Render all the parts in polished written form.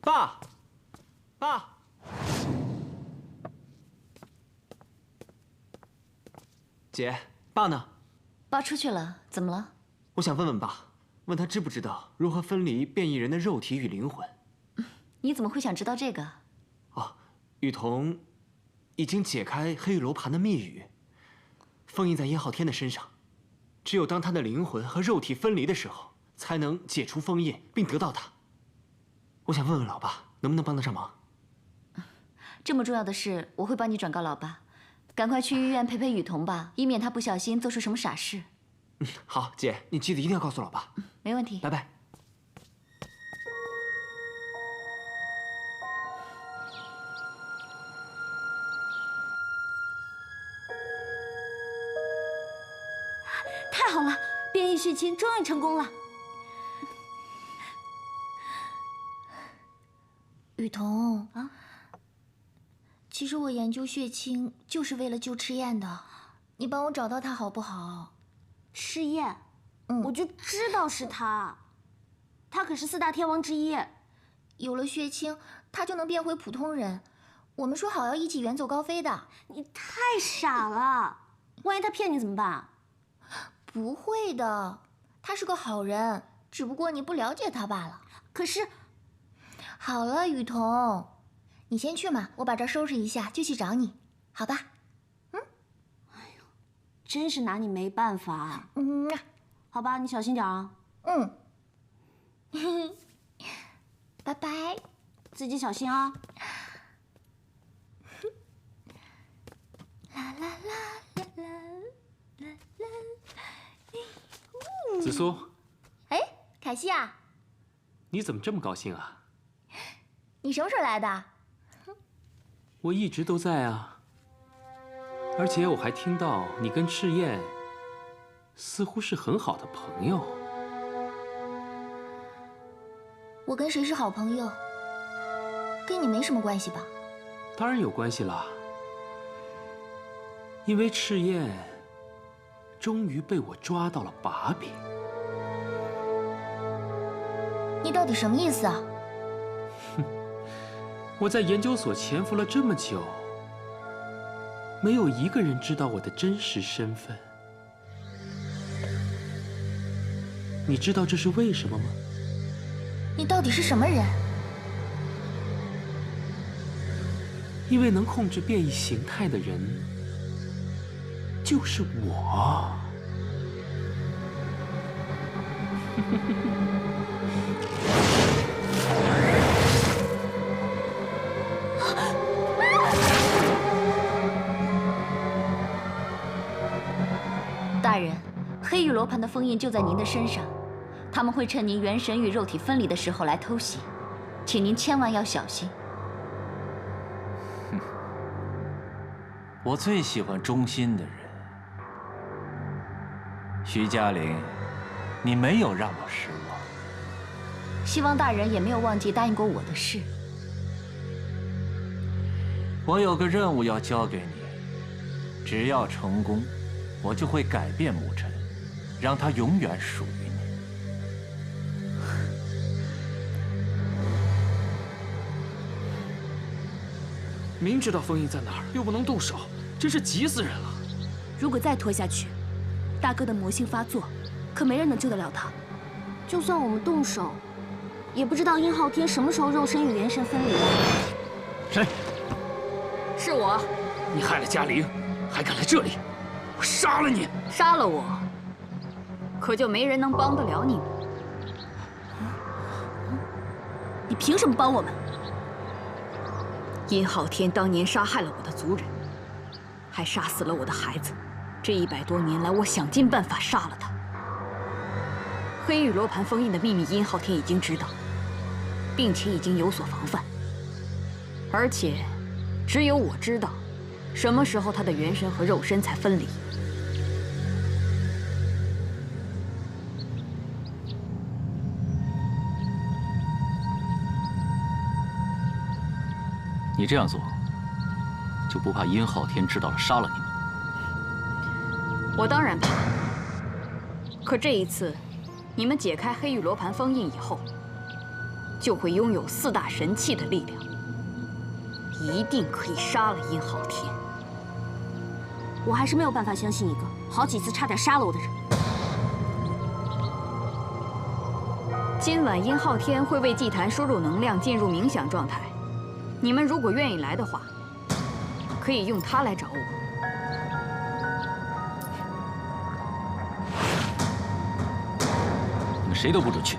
爸，爸，姐，爸呢？爸出去了，怎么了？我想问问爸，问他知不知道如何分离变异人的肉体与灵魂？你怎么会想知道这个？哦，雨桐已经解开黑玉楼盘的密语，封印在殷昊天的身上。只有当他的灵魂和肉体分离的时候，才能解除封印并得到他。我想问问老爸，能不能帮得上忙？这么重要的事，我会帮你转告老爸。赶快去医院陪陪雨桐吧，以免他不小心做出什么傻事。好，姐，你记得一定要告诉老爸。没问题。拜拜。太好了，变异血清终于成功了。雨桐啊，其实我研究血清就是为了救赤焰的，你帮我找到他好不好？赤焰，我就知道是他，他可是4大天王之一。有了血清，他就能变回普通人。我们说好要一起远走高飞的。你太傻了，万一他骗你怎么办？不会的，他是个好人，只不过你不了解他罢了。可是，好了，雨桐，你先去嘛，我把这儿收拾一下就去找你，好吧？哎呦，真是拿你没办法。好吧，你小心点啊。拜拜，自己小心啊。啦啦啦啦啦啦啦。紫苏，哎，凯西啊，你怎么这么高兴啊？你什么时候来的？我一直都在啊，而且我还听到你跟赤焰似乎是很好的朋友。我跟谁是好朋友？跟你没什么关系吧？当然有关系啦，因为赤焰终于被我抓到了把柄。你到底什么意思啊？我在研究所潜伏了这么久，没有一个人知道我的真实身份。你知道这是为什么吗？你到底是什么人？因为能控制变异形态的人就是我。大人，黑玉罗盘的封印就在您的身上，他们会趁您元神与肉体分离的时候来偷袭，请您千万要小心。我最喜欢忠心的人，徐嘉玲，你没有让我失望。希望大人也没有忘记答应过我的事。我有个任务要交给你，只要成功，我就会改变母尘，让它永远属于你。明知道封印在哪儿，又不能动手，真是急死人了。如果再拖下去，大哥的魔性发作，可没人能救得了他。就算我们动手，也不知道殷昊天什么时候肉身与元神分离。谁？是我。你害了嘉玲，还敢来这里，我杀了你！杀了我，可就没人能帮得了你们。你凭什么帮我们？殷昊天当年杀害了我的族人，还杀死了我的孩子。这100多年来，我想尽办法杀了他。黑玉罗盘封印的秘密，殷昊天已经知道，并且已经有所防范。而且，只有我知道，什么时候他的元神和肉身才分离。你这样做，就不怕殷昊天知道了杀了你吗？我当然怕。可这一次，你们解开黑玉罗盘封印以后，就会拥有4大神器的力量，一定可以杀了殷昊天。我还是没有办法相信一个好几次差点杀了我的人。今晚殷昊天会为祭坛输入能量，进入冥想状态。你们如果愿意来的话，可以用它来找我。你们谁都不准去。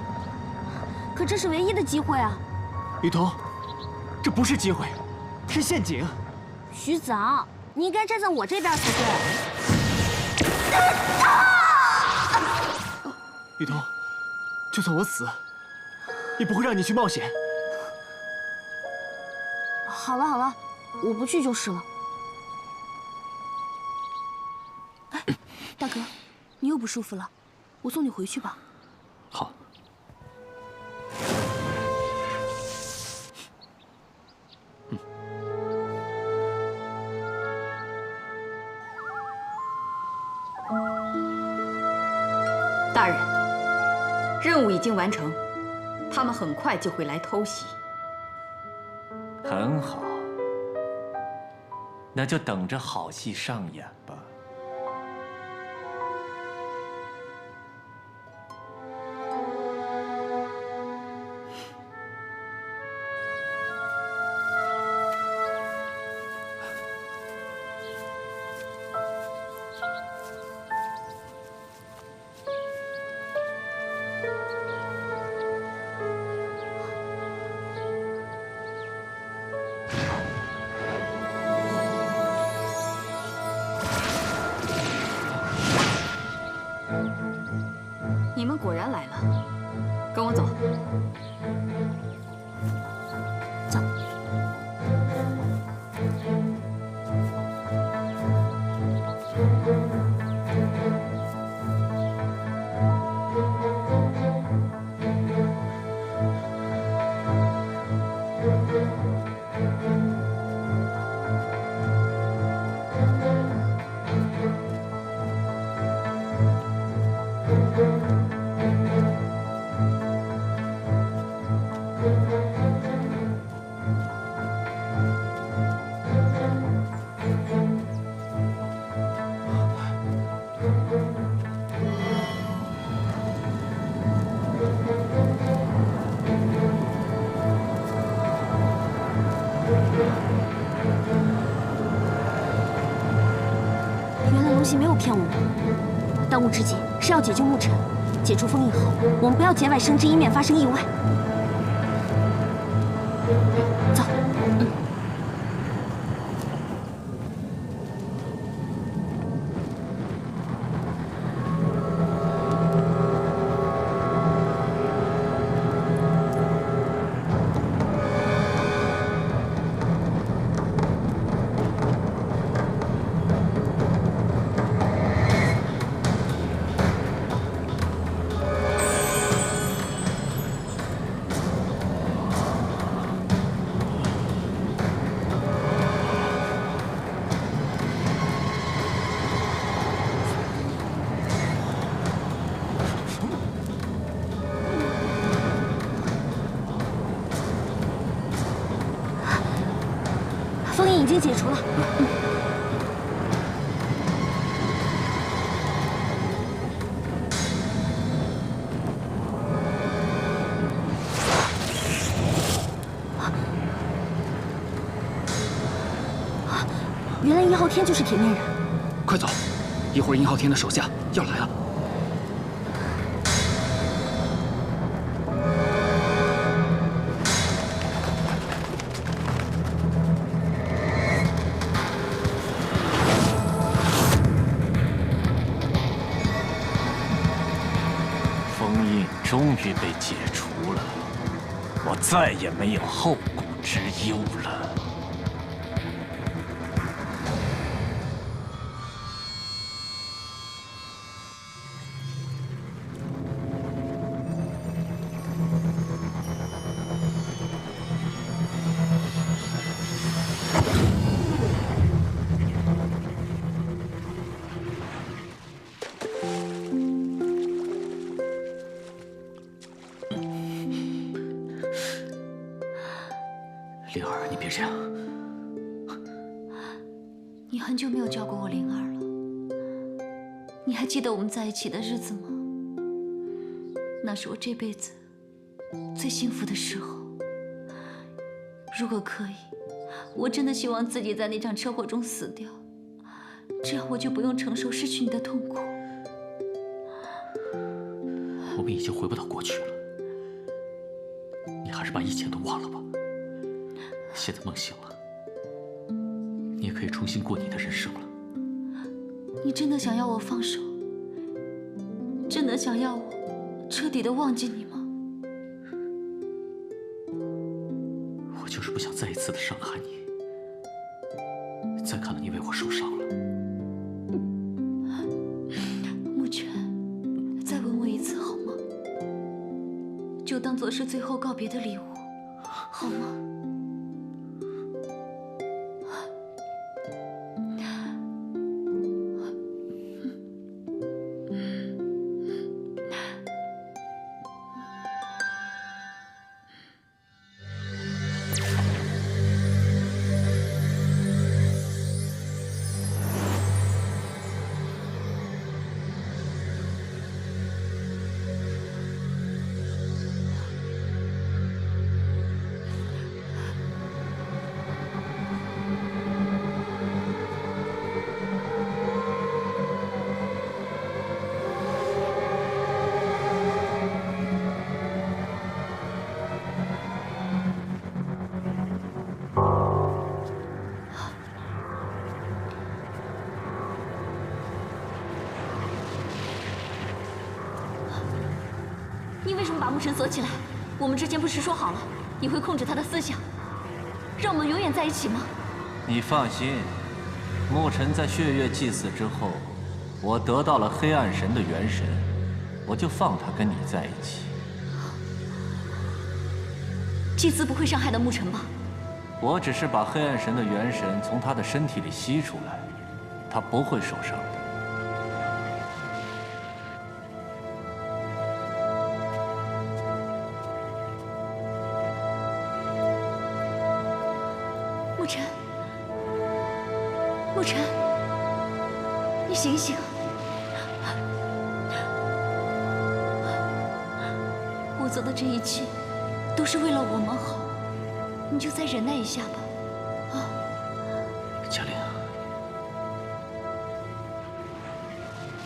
可这是唯一的机会啊！雨桐，这不是机会，是陷阱。徐子昂，你应该站在我这边才对。雨桐，就算我死，也不会让你去冒险。好了好了，我不去就是了。大哥，你又不舒服了，我送你回去吧。好。大人，任务已经完成，他们很快就会来偷袭。很好，那就等着好戏上演吧。东西没有骗我们。当务之急是要解救沐尘，解除封印后，我们不要节外生枝，以免发生意外。走。封印已经解除了。原来殷昊天就是铁面人。快走，一会儿殷昊天的手下要来了。 终于被解除了，我再也没有后顾之忧了。灵儿，你别这样。你很久没有叫过我灵儿了。你还记得我们在一起的日子吗？那是我这辈子最幸福的时候。如果可以，我真的希望自己在那场车祸中死掉，这样我就不用承受失去你的痛苦。我们已经回不到过去了，你还是把一切都忘了吧。 现在梦醒了，你也可以重新过你的人生了。你真的想要我放手？真的想要我彻底的忘记你吗？我就是不想再一次的伤害你，再看到你为我受伤了。沐尘，再吻我一次好吗？就当做是最后告别的礼物，好吗？ 你为什么把沐尘锁起来？我们之前不是说好了，你会控制他的思想，让我们永远在一起吗？你放心，沐尘在血月祭祀之后，我得到了黑暗神的元神，我就放他跟你在一起。祭祀不会伤害到沐尘吧？我只是把黑暗神的元神从他的身体里吸出来，他不会受伤的。 沐尘，沐尘，你醒醒！我做的这一切都是为了我们好，你就再忍耐一下吧，啊！嘉玲，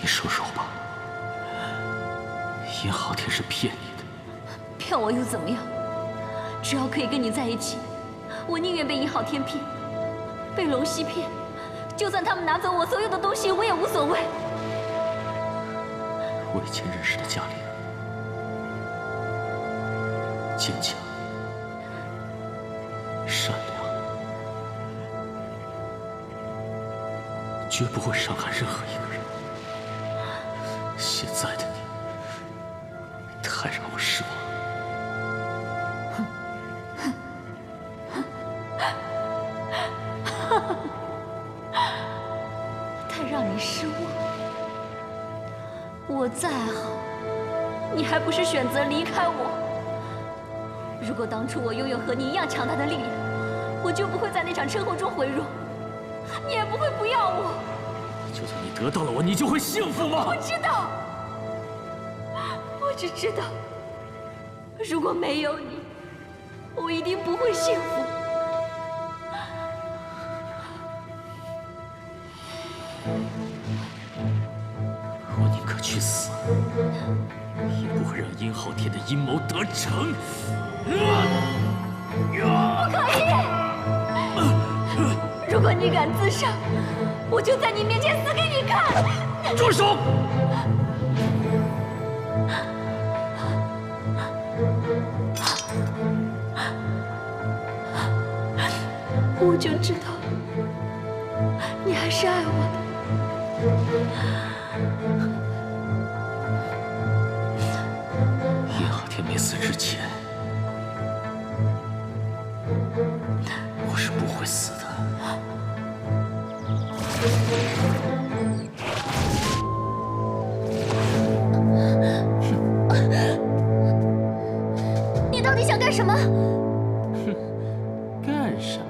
说说吧，殷浩天是骗你的。骗我又怎么样？只要可以跟你在一起，我宁愿被殷浩天骗，被龙溪骗，就算他们拿走我所有的东西，我也无所谓。我以前认识的嘉玲，坚强、善良，绝不会伤害任何一个人。现在的你，太让我失望。太让你失望。我再好，你还不是选择离开我？如果当初我拥有和你一样强大的力量，我就不会在那场车祸中毁容，你也不会不要我。就算你得到了我，你就会幸福吗？我知道，我只知道，如果没有你，我一定不会幸福。我宁可去死，也不会让殷浩天的阴谋得逞。不可以！如果你敢自杀，我就在你面前死给你看！住手！我就知道，你还是爱我的。殷浩天没死之前，我是不会死的。你到底想干什么？干什么？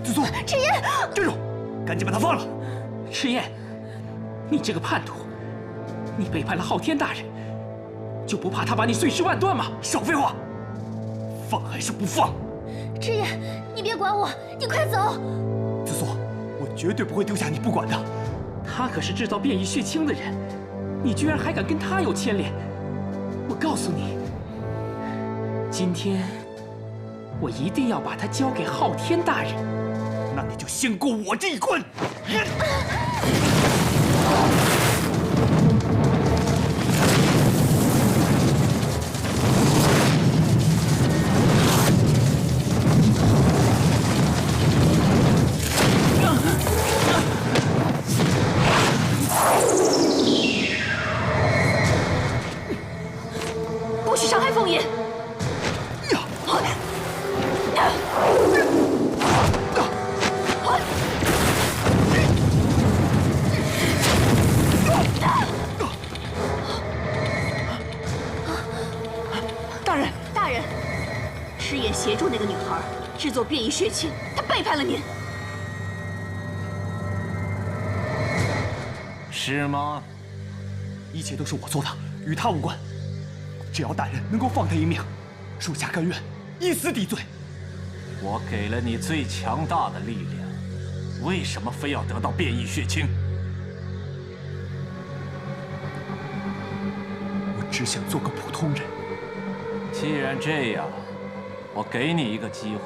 子苏，赤焰，站住！赶紧把他放了！赤焰，你这个叛徒，你背叛了昊天大人，就不怕他把你碎尸万段吗？少废话！放还是不放？赤焰，你别管我，你快走！子苏，我绝对不会丢下你不管的。他可是制造变异血清的人，你居然还敢跟他有牵连？我告诉你，今天我一定要把他交给昊天大人。那你就先过我这一关。不许伤害凤吟！大人，赤焰协助那个女孩制作变异血清，她背叛了您。是吗？一切都是我做的，与他无关。只要大人能够放他一命，属下甘愿一死抵罪。我给了你最强大的力量，为什么非要得到变异血清？我只想做个普通人。既然这样，我给你一个机会，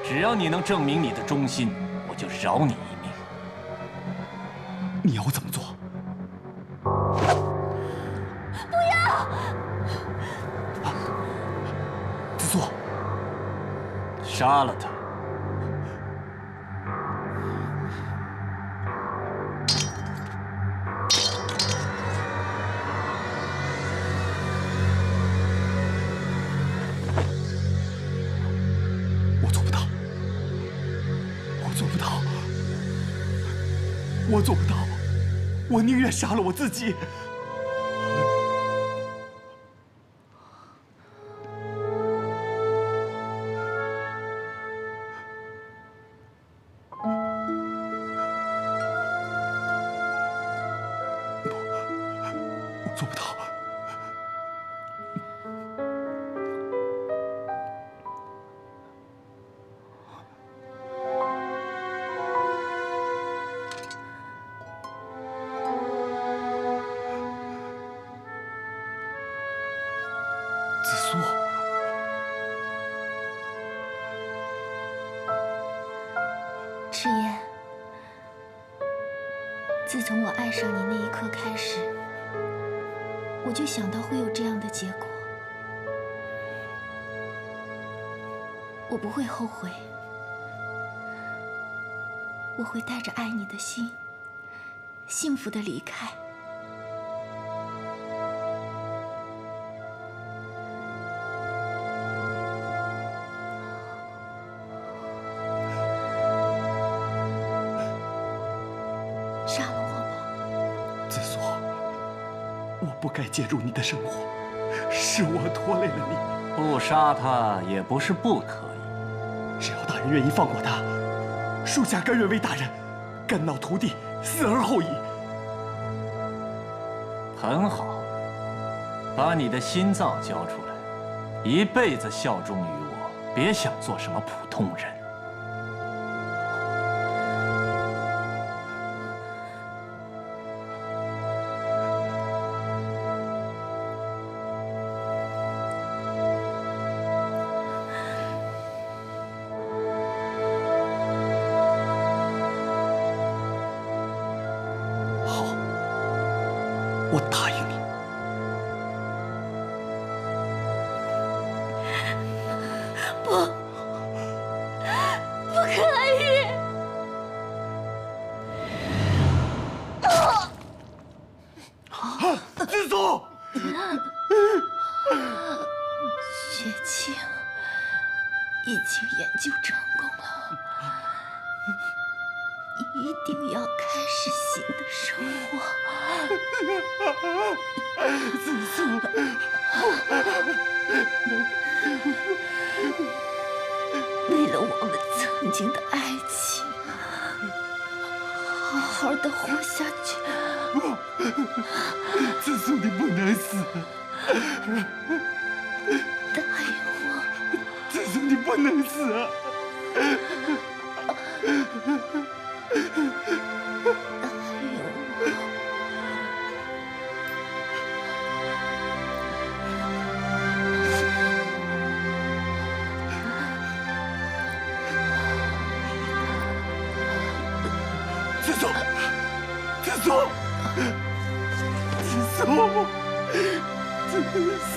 只要你能证明你的忠心，我就饶你一命。你要我怎么做？不要！子苏，杀了他！我做不到，我做不到，我做不到，我宁愿杀了我自己。我做不到。赤焰，自从我爱上你那一刻开始，我就想到会有这样的结果。我不会后悔，我会带着爱你的心，幸福的离开。杀了我吧，子苏，我不该介入你的生活，是我拖累了你。不杀他也不是不可以。只要大人愿意放过他，属下甘愿为大人肝脑涂地，死而后已。很好，把你的心脏交出来，一辈子效忠于我，别想做什么普通人。我答应你。不可以！子苏，血清已经研究成功了，你一定要开始新的生活。子苏，为了我们曾经的爱情，好好的活下去。子苏，你不能死！答应我，子苏，你不能死！子苏，子苏，子苏，子苏。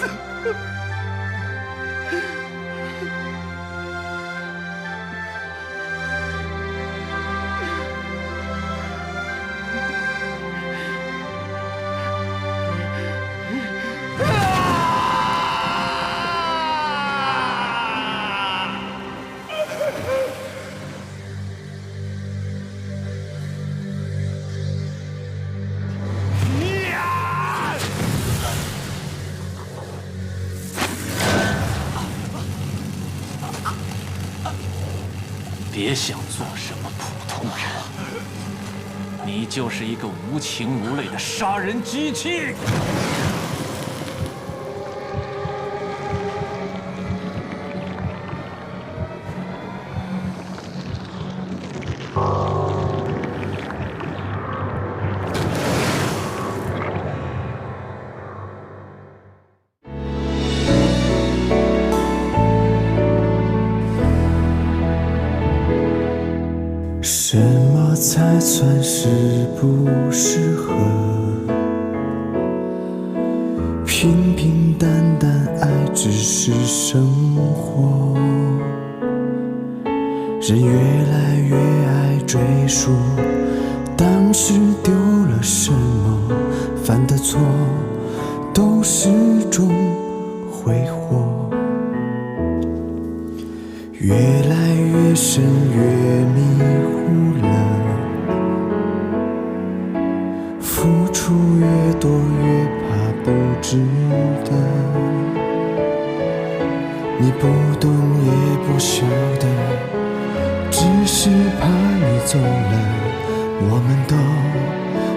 别想做什么普通人，你就是一个无情无泪的杀人机器！什么才算是不适合？平平淡淡爱只是生活，人越来越爱追溯当时丢了什么，犯的错都是种挥霍，越来越深越迷糊了，付出越多越怕不值得，你不懂也不晓得，只是怕你走了，我们都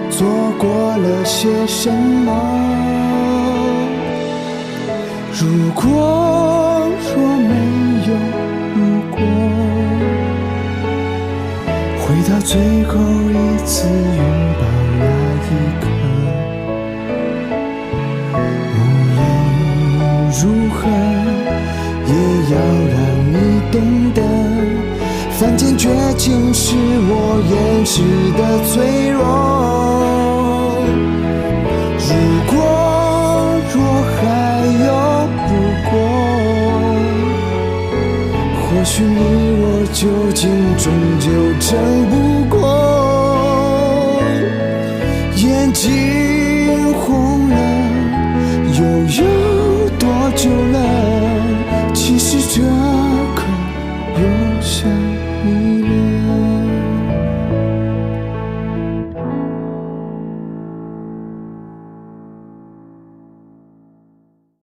做过了些什么？如果若没有如果，回到最后一次拥抱那一刻，无论如何也要让你懂得，凡间绝情是掩饰的脆弱。如果若还有如果，或许你我究竟终究争不过。眼睛红了，又有